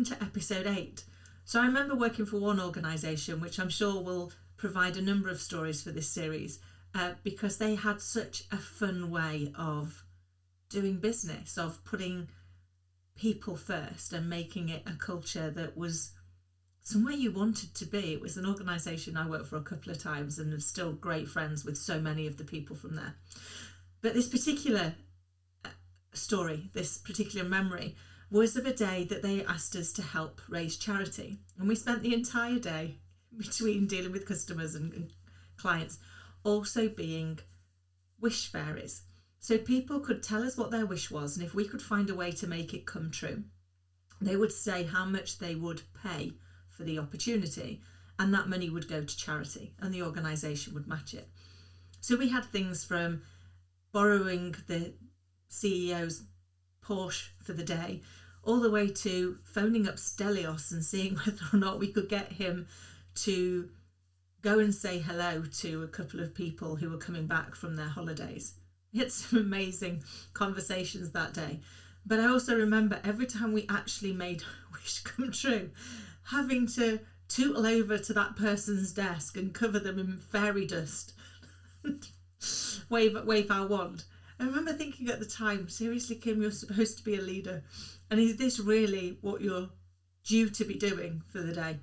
welcome to episode 8. So I remember working for one organisation, which I'm sure will provide a number of stories for this series, because they had such a fun way of doing business, of putting people first and making it a culture that was somewhere you wanted to be. It was an organisation I worked for a couple of times and am still great friends with so many of the people from there. But this particular story, this particular memory, was of a day that they asked us to help raise charity. And we spent the entire day between dealing with customers and clients also being wish fairies. So people could tell us what their wish was, and if we could find a way to make it come true, they would say how much they would pay for the opportunity, and that money would go to charity and the organisation would match it. So we had things from borrowing the CEO's Porsche for the day, all the way to phoning up Stelios and seeing whether or not we could get him to go and say hello to a couple of people who were coming back from their holidays. We had some amazing conversations that day. But I also remember every time we actually made a wish come true, having to tootle over to that person's desk and cover them in fairy dust and wave our wand. I remember thinking at the time, seriously, Kim, you're supposed to be a leader. And is this really what you're due to be doing for the day?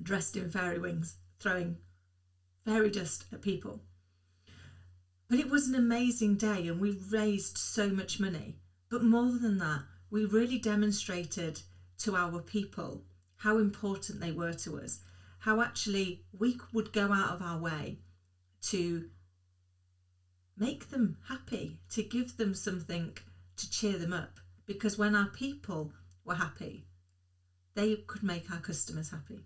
Dressed in fairy wings, throwing fairy dust at people. But it was an amazing day and we raised so much money. But more than that, we really demonstrated to our people how important they were to us, how actually we would go out of our way to make them happy, to give them something to cheer them up. Because when our people were happy, they could make our customers happy.